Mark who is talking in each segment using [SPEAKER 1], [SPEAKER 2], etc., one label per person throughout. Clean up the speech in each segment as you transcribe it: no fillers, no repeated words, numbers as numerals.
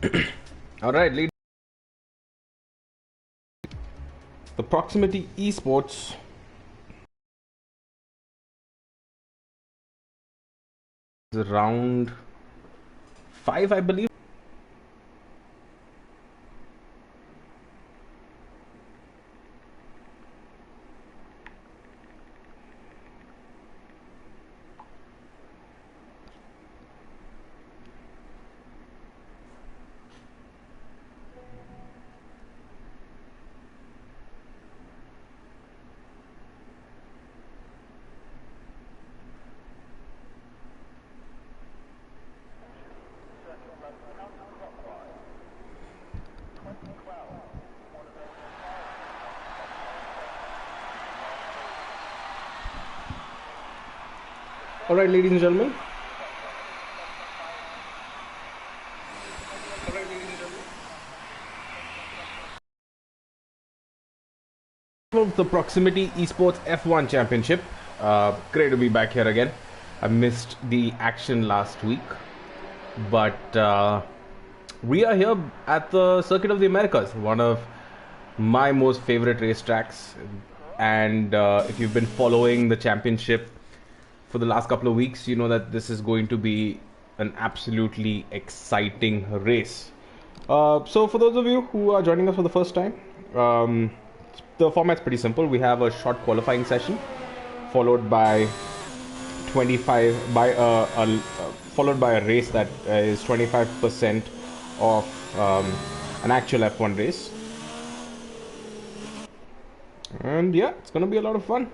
[SPEAKER 1] All right, ladies. The Proximity eSports is round 5, I believe. All right, ladies and gentlemen. Of the Proximity Esports F1 Championship. Great to be back here again. I missed the action last week, but we are here at the Circuit of the Americas, one of my most favorite racetracks. And if you've been following the championship for the last couple of weeks, you know that this is going to be an absolutely exciting race. So for those of you who are joining us for the first time, the format's pretty simple. We have a short qualifying session, followed by 25 by followed by a race that is 25% of an actual F1 race, and yeah, it's gonna be a lot of fun.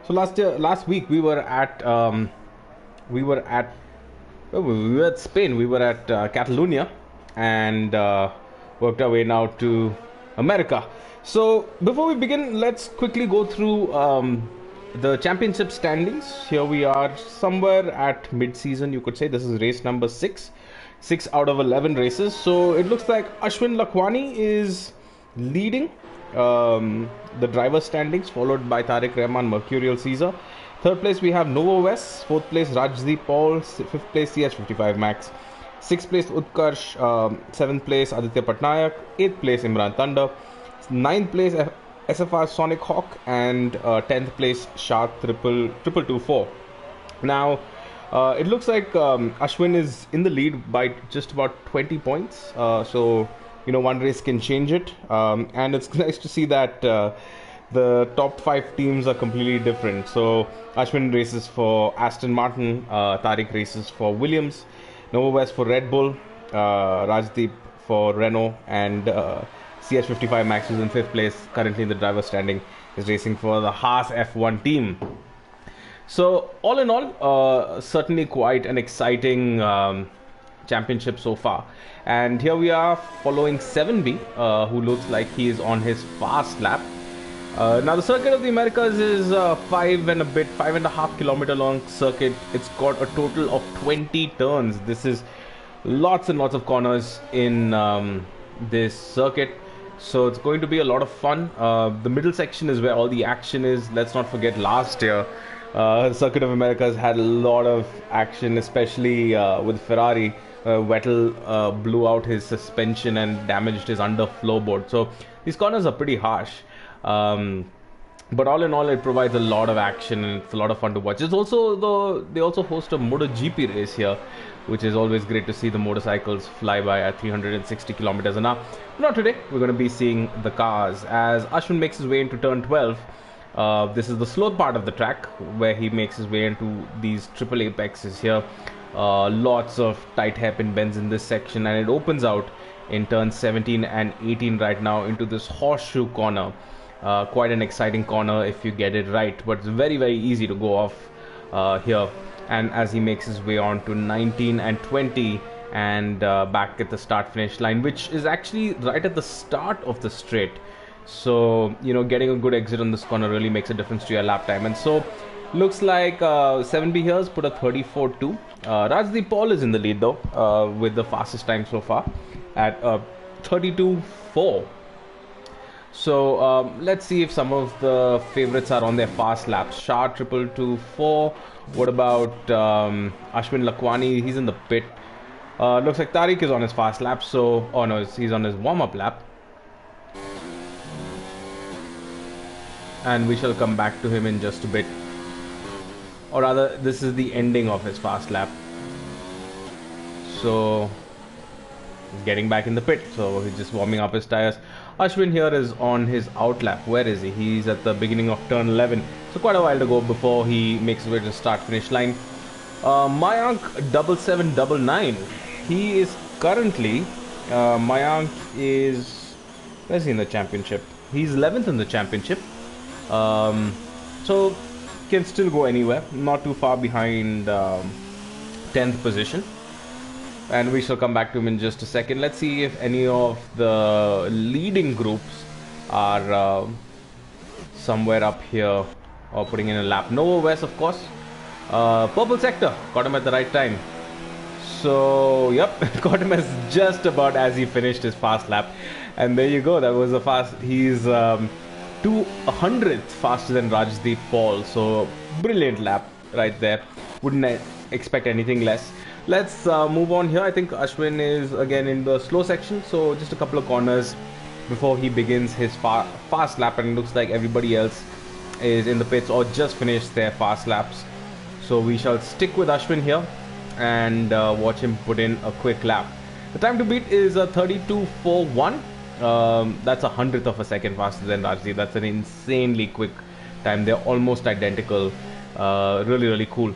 [SPEAKER 1] So last week we were at Spain. We were at Catalonia, and worked our way now to America. So before we begin, let's quickly go through the championship standings. Here we are somewhere at mid-season, you could say. This is race number 6 out of 11 races. So it looks like Ashwin Lakhwani is leading the driver standings, followed by Tariq Rahman, Mercurial Caesar. Third place we have Novo West. Fourth place Rajdeep Paul. Fifth place CH55 Max. Sixth place Utkarsh. Seventh place Aditya Patnaik. Eighth place Imran Thunder. Ninth place SFR Sonic Hawk, and 10th place Shah 2224. Now it looks like Ashwin is in the lead by just about 20 points. So you know, one race can change it, and it's nice to see that the top 5 teams are completely different. So Ashwin races for Aston Martin, Tariq races for Williams, Novo West for Red Bull, Rajdeep for Renault, and CH55 Max, who's in 5th place currently in the driver standing, is racing for the Haas F1 team. So all in all, certainly quite an exciting championship so far. And here we are following 7B, who looks like he is on his fast lap. Now the Circuit of the Americas is 5.5 kilometer long circuit. It's got a total of 20 turns. This is lots and lots of corners in this circuit, so it's going to be a lot of fun. The middle section is where all the action is. Let's not forget last year Circuit of Americas had a lot of action, especially with Ferrari. Vettel blew out his suspension and damaged his under floorboard. So these corners are pretty harsh. But all in all, it provides a lot of action and it's a lot of fun to watch. It's also they also host a MotoGP race here, which is always great to see the motorcycles fly by at 360 kilometers an hour. Not today. We're going to be seeing the cars as Ashwin makes his way into turn 12. This is the slow part of the track where he makes his way into these triple apexes here. Lots of tight hairpin bends in this section, and it opens out in turn 17 and 18 right now into this horseshoe corner. Quite an exciting corner if you get it right, but it's very, very easy to go off here. And as he makes his way on to 19 and 20 and back at the start finish line, which is actually right at the start of the straight. So, you know, getting a good exit on this corner really makes a difference to your lap time. And so, looks like 7B here has put a 34.2. Rajdeep Paul is in the lead though, with the fastest time so far at 32.4. So let's see if some of the favorites are on their fast laps. Shah 222.4. What about Ashwin Lakwani? He's in the pit. Looks like Tariq is on his fast lap. So, oh no, he's on his warm-up lap. And we shall come back to him in just a bit. Or rather, this is the ending of his fast lap. So, he's getting back in the pit. So, he's just warming up his tires. Ashwin here is on his out lap. Where is he? He's at the beginning of turn 11. So, quite a while to go before he makes his way to the start-finish line. Mayank 7799. He is currently... Mayank is... where's he in the championship? He's 11th in the championship. So can still go anywhere, not too far behind 10th position, and we shall come back to him in just a second. Let's see if any of the leading groups are somewhere up here or putting in a lap. Nova West, of course. Purple sector got him at the right time. So yep, got him as just about as he finished his fast lap, and there you go. That was a fast. He's 200th faster than Rajdeep Paul, so brilliant lap right there. Wouldn't expect anything less. Let's move on here. I think Ashwin is again in the slow section, so just a couple of corners before he begins his fast lap, and it looks like everybody else is in the pits or just finished their fast laps. So we shall stick with Ashwin here and watch him put in a quick lap. The time to beat is 32.41. That's 100th of a second faster than Rajdeep. That's an insanely quick time. They're almost identical. Really, really cool.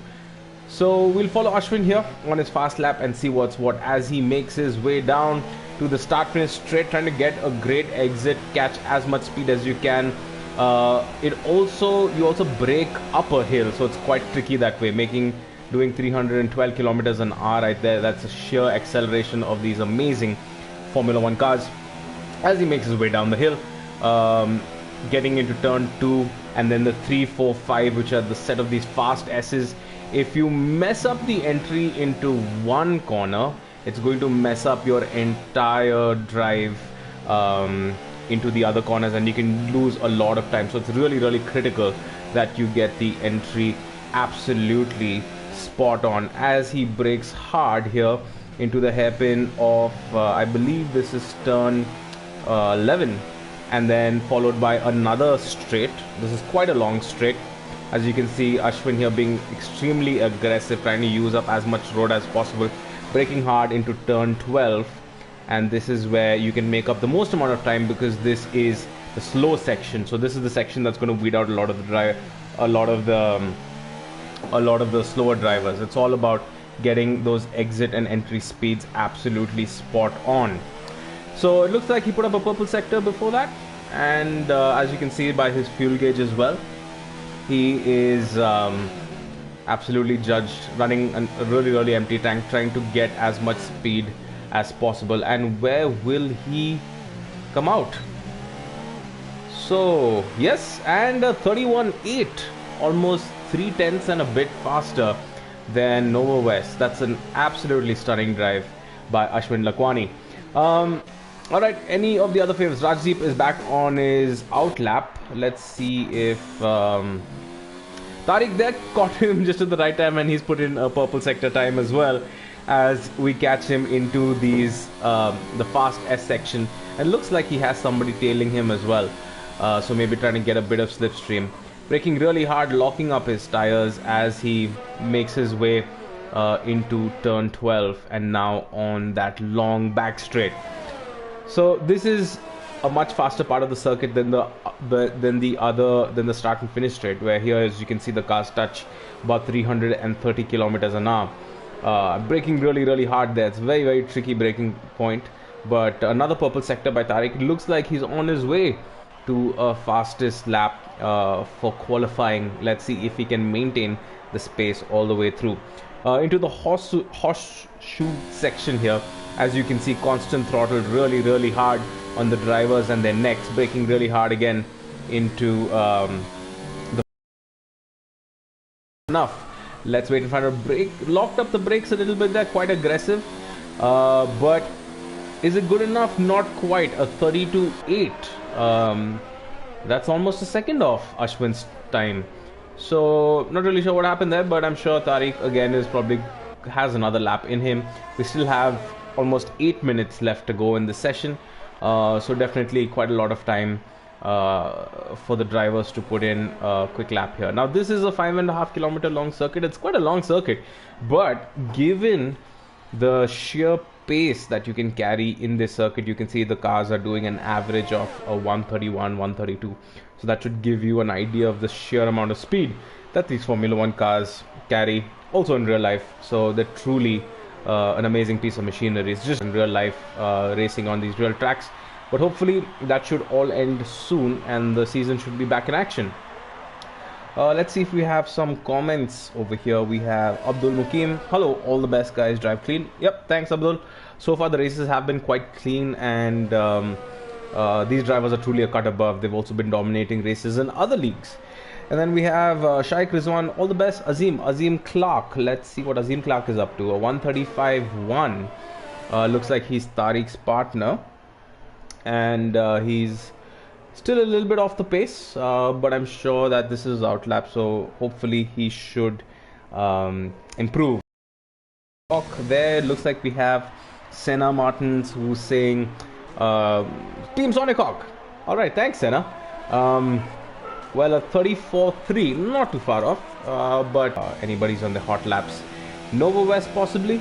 [SPEAKER 1] So we'll follow Ashwin here on his fast lap and see what's what as he makes his way down to the start finish straight, trying to get a great exit, catch as much speed as you can. You also brake up a hill, so it's quite tricky that way, doing 312 kilometers an hour right there. That's a sheer acceleration of these amazing Formula 1 cars. As he makes his way down the hill, getting into turn 2 and then the 3, 4, 5, which are the set of these fast S's. If you mess up the entry into one corner, it's going to mess up your entire drive into the other corners, and you can lose a lot of time. So it's really, really critical that you get the entry absolutely spot on as he brakes hard here into the hairpin of I believe this is turn 11, and then followed by another straight. This is quite a long straight. As you can see, Ashwin here being extremely aggressive, trying to use up as much road as possible, braking hard into turn 12, and this is where you can make up the most amount of time because this is the slow section. So this is the section that's going to weed out a lot of the slower drivers. It's all about getting those exit and entry speeds absolutely spot on. So it looks like he put up a purple sector before that, and as you can see by his fuel gauge as well, he is absolutely judged, running a really, really empty tank, trying to get as much speed as possible. And where will he come out? So yes, and 31.8, almost 3/10 and a bit faster than Nova West. That's an absolutely stunning drive by Ashwin Lakwani. Alright, any of the other favorites? Rajdeep is back on his out lap. Let's see if Tariq there caught him just at the right time, and he's put in a purple sector time as well as we catch him into these the fast S section, and looks like he has somebody tailing him as well. so maybe trying to get a bit of slipstream. Braking really hard, locking up his tires as he makes his way into turn 12 and now on that long back straight. So this is a much faster part of the circuit than the start and finish straight, where here, as you can see, the cars touch about 330 kilometers an hour. Braking really hard there. It's very tricky braking point. But another purple sector by Tariq. It looks like he's on his way to a fastest lap for qualifying. Let's see if he can maintain the space all the way through. Into the horseshoe section here, as you can see, constant throttle, really hard on the drivers and their necks, braking really hard again into the enough. Let's wait and find a brake. Locked up the brakes a little bit there, quite aggressive, but is it good enough? Not quite. A 32.8. That's almost a second off Ashwin's time. So not really sure what happened there, but I'm sure Tariq again is probably has another lap in him. We still have almost 8 minutes left to go in the session, so definitely quite a lot of time for the drivers to put in a quick lap here. Now this is a 5.5 kilometer long circuit. It's quite a long circuit, but given the sheer pace that you can carry in this circuit, you can see the cars are doing an average of a 131, 132. So that should give you an idea of the sheer amount of speed that these Formula 1 cars carry also in real life. So they're truly an amazing piece of machinery. It's just in real life racing on these real tracks. But hopefully that should all end soon and the season should be back in action. Let's see if we have some comments over here. We have Abdul Mukim. Hello, all the best guys, drive clean. Yep, thanks Abdul. So far the races have been quite clean, and these drivers are truly a cut above. They've also been dominating races in other leagues. And then we have Shaikh Rizwan, all the best. Azim Clark. Let's see what Azim Clark is up to. A 135.1. Looks like he's Tariq's partner, and he's still a little bit off the pace, but I'm sure that this is outlap, so hopefully he should improve. There looks like we have Senna Martins, who's saying Team Sonic Hawk. Alright, thanks Senna. Well, a 34.3, not too far off, but anybody's on the hot laps. Nova West possibly?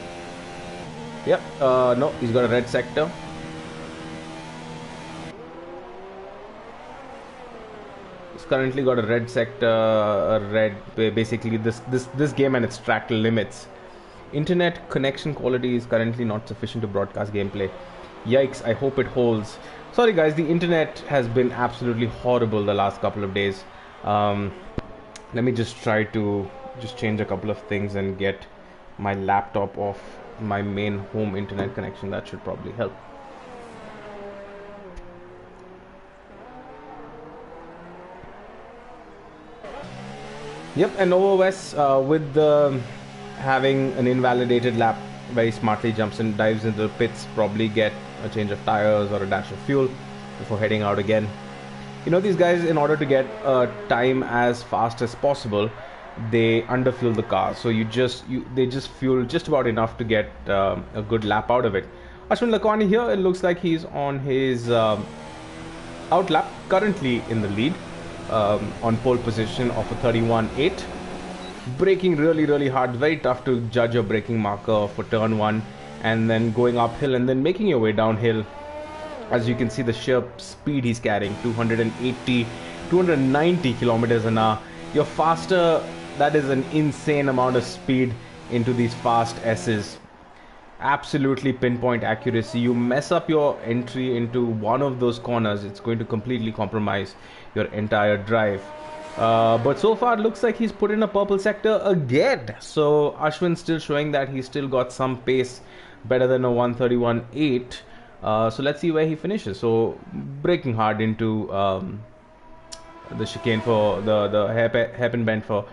[SPEAKER 1] Yep, no, he's got a red sector. Currently got a red sector, basically this game and its track limits. Internet connection quality is currently not sufficient to broadcast gameplay. Yikes, I hope it holds. Sorry guys, the internet has been absolutely horrible the last couple of days. Let me just try to change a couple of things and get my laptop off my main home internet connection. That should probably help. Yep, and Nova West with having an invalidated lap, very smartly jumps and dives into the pits, probably get a change of tires or a dash of fuel before heading out again. You know, these guys, in order to get time as fast as possible, they underfuel the car. So they just fuel just about enough to get a good lap out of it. Ashwin Lakwani here, it looks like he's on his out lap, currently in the lead. On pole position of a 31.8. Braking really hard, very tough to judge a braking marker for turn 1, and then going uphill and then making your way downhill. As you can see, the sheer speed he's carrying, 290 kilometers an hour. You're faster. That is an insane amount of speed into these fast S's. Absolutely pinpoint accuracy. You mess up your entry into one of those corners, it's going to completely compromise your entire drive. But so far it looks like he's put in a purple sector again. So Ashwin's still showing that he's still got some pace, better than a 131.8. So let's see where he finishes. So braking hard into the chicane for the hairpin bend for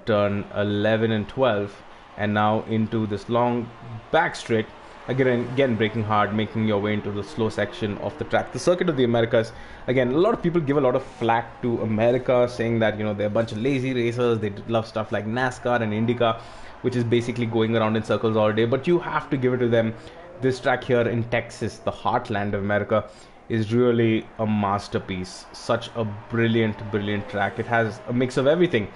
[SPEAKER 1] turn 11 and 12. And now into this long back straight, again braking hard, making your way into the slow section of the track. The circuit of the Americas, again, a lot of people give a lot of flack to America, saying that, you know, they're a bunch of lazy racers, they love stuff like NASCAR and IndyCar, which is basically going around in circles all day. But you have to give it to them. This track here in Texas, the heartland of America, is really a masterpiece. Such a brilliant, brilliant track. It has a mix of everything.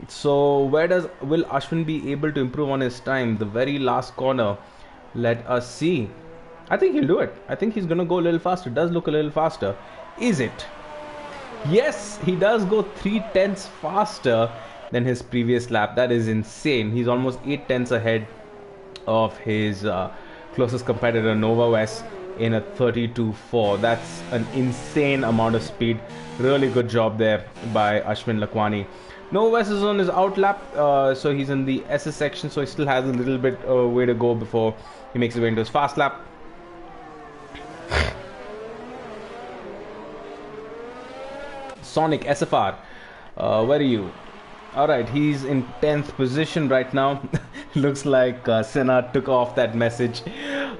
[SPEAKER 1] So where will Ashwin be able to improve on his time? The very last corner. Let us see. I think he'll do it. I think he's gonna go a little faster. It does look a little faster. Is it? Yes, he does go 3/10 faster than his previous lap. That is insane. He's almost 8/10 ahead of his closest competitor Nova West in a 32.4. That's an insane amount of speed. Really good job there by Ashwin Lakwani. Nova West is on his out lap, so he's in the SS section, so he still has a little bit way to go before he makes his way into his fast lap. Sonic SFR, where are you? Alright, he's in 10th position right now. Looks like Senna took off that message.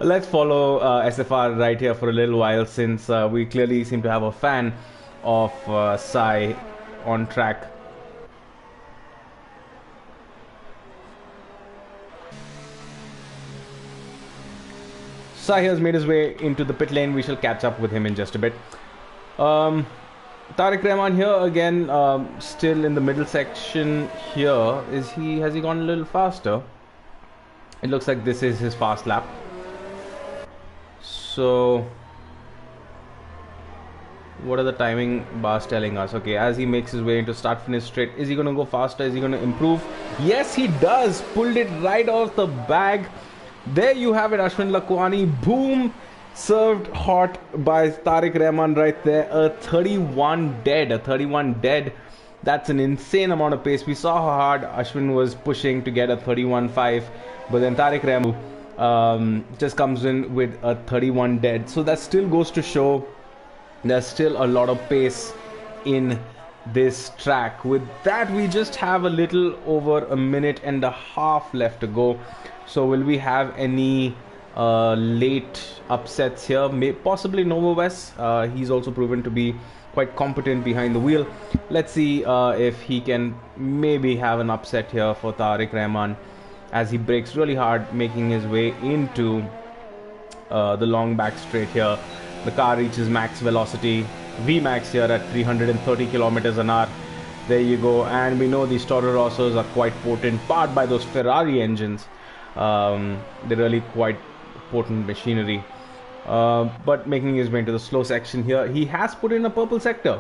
[SPEAKER 1] Let's follow SFR right here for a little while, since we clearly seem to have a fan of Sai on track. Sai has made his way into the pit lane. We shall catch up with him in just a bit. Tariq Rahman here again, still in the middle section here. Has he gone a little faster? It looks like this is his fast lap. So what are the timing bars telling us? Okay, as he makes his way into start finish straight, is he going to go faster? Is he going to improve? Yes, he does. Pulled it right off the bag. There you have it, Ashwin Lakwani. Boom. Served hot by Tariq Rahman right there. A 31 dead. That's an insane amount of pace. We saw how hard Ashwin was pushing to get a 31.5, but then Tariq Rahman just comes in with a 31 dead. So that still goes to show there's still a lot of pace in this track. With that, we just have a little over a minute and a half left to go. So will we have any late upsets here? Possibly Nova West. He's also proven to be quite competent behind the wheel. Let's see if he can maybe have an upset here for Tariq Rahman as he brakes really hard, making his way into the long back straight here. The car reaches max velocity, Vmax here at 330 kilometers an hour. There you go. And we know these Toro Rossos are quite potent, powered by those Ferrari engines. They're really quite potent machinery. But making his way into the slow section here, he has put in a purple sector.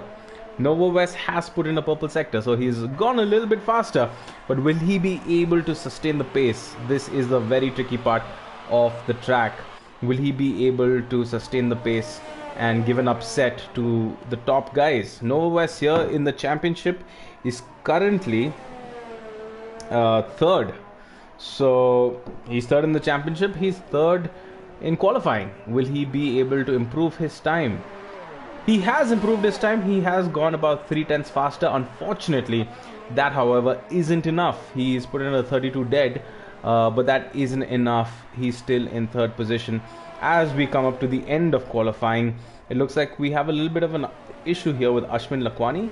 [SPEAKER 1] Nova West has put in a purple sector, so he's gone a little bit faster. But will he be able to sustain the pace? This is the very tricky part of the track. Will he be able to sustain the pace and give an upset to the top guys? Nova West here in the championship is currently third. So he's third in the championship, he's third in qualifying. Will he be able to improve his time? He has improved his time. He has gone about 3/10 faster. Unfortunately, that however isn't enough. He's put in a 32 dead, but that isn't enough. He's still in third position. As we come up to the end of qualifying, it looks like we have a little bit of an issue here with Ashwin Lakwani.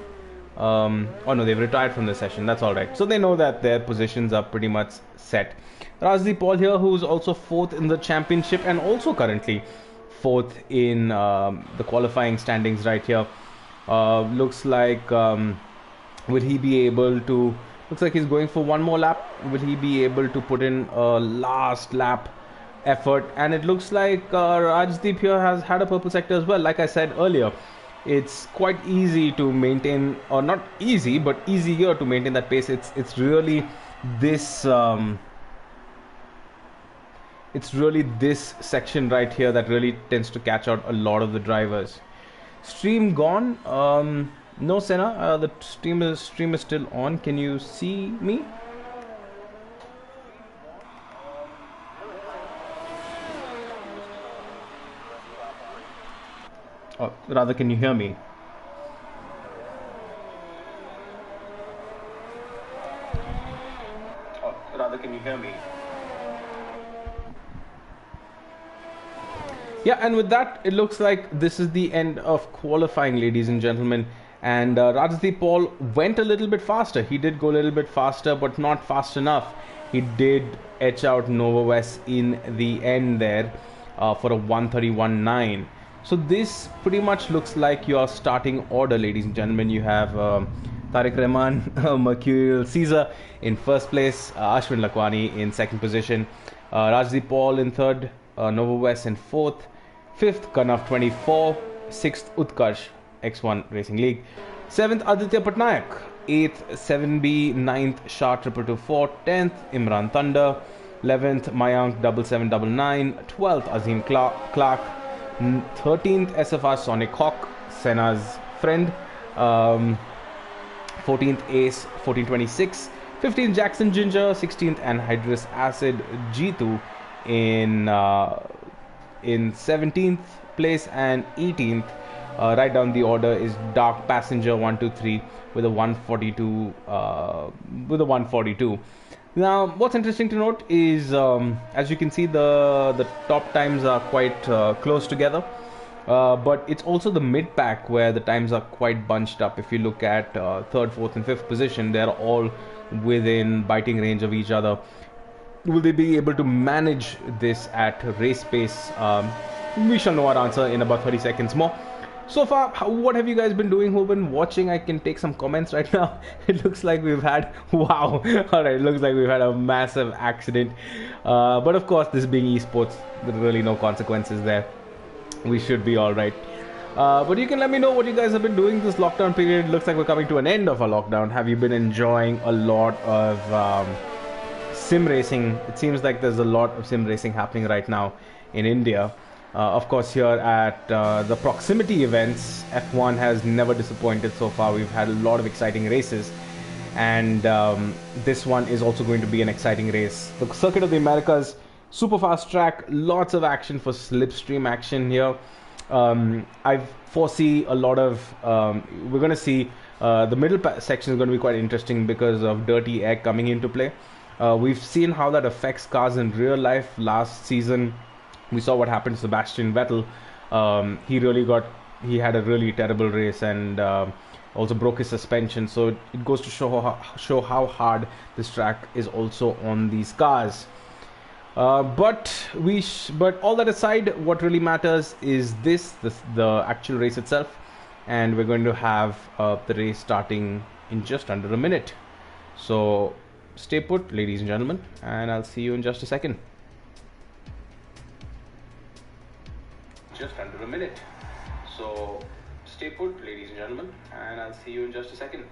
[SPEAKER 1] Oh no, they've retired from the session. That's all right. So they know that their positions are pretty much set. Rajdeep Paul here, who's also fourth in the championship and also currently fourth in the qualifying standings right here. Looks like will he be able to? Looks like he's going for one more lap. Will he be able to put in a last lap effort? And it looks like Rajdeep here has had a purple sector as well. Like I said earlier, it's quite easy to maintain, or not easy, but easier to maintain that pace. It's really this section right here that really tends to catch out a lot of the drivers. Stream gone. No, Senna, the stream is still on. Can you see me? Or rather, can you hear me? Or rather, can you hear me? Yeah, and with that, it looks like this is the end of qualifying, ladies and gentlemen. And Rajdeep Paul went a little bit faster. He did go a little bit faster, but not fast enough. He did etch out Nova West in the end there for a 1:31.9. So this pretty much looks like your starting order, ladies and gentlemen. You have Tariq Rahman, Mercurial Caesar in first place, Ashwin Lakwani in second position, Rajdeep Paul in third, Nova West in fourth, fifth Kanav 24, sixth Utkarsh X1 Racing League, seventh Aditya Patnaik, eighth 7B, ninth Shah 2224, 10th Imran Thunder, 11th Mayank 7799, 12th Azim Clark, 13th SFR Sonic Hawk, Senna's friend, 14th Ace 1426, 15th Jackson Ginger, 16th Anhydrous Acid G2 in 17th place, and 18th right down the order is Dark Passenger 123 with a 142. Now, what's interesting to note is, as you can see, the top times are quite close together, but it's also the mid pack where the times are quite bunched up. If you look at third, fourth, and fifth position, they're all within biting range of each other. Will they be able to manage this at race pace? We shall know our answer in about 30 seconds more. So far, what have you guys been doing? Who've been watching? I can take some comments right now. It looks like we've had, wow, alright, it looks like we've had a massive accident. But of course, this being esports, there are really no consequences there. We should be alright. But you can let me know what you guys have been doing this lockdown period. It looks like we're coming to an end of our lockdown. Have you been enjoying a lot of sim racing? It seems like there's a lot of sim racing happening right now in India. Of course, here at the proximity events, F1 has never disappointed so far. We've had a lot of exciting races, and this one is also going to be an exciting race. The Circuit of the Americas, super fast track, lots of action for slipstream action here. I foresee a lot of, we're going to see the middle section is going to be quite interesting because of dirty air coming into play. We've seen how that affects cars in real life. Last season, we saw what happened to Sebastian Vettel. He had a really terrible race and also broke his suspension. So it goes to show how hard this track is also on these cars. But all that aside, what really matters is the actual race itself, and we're going to have the race starting in just under a minute. So stay put, ladies and gentlemen, and I'll see you in just a second. Just under a minute. So stay put, ladies and gentlemen, and I'll see you in just a second.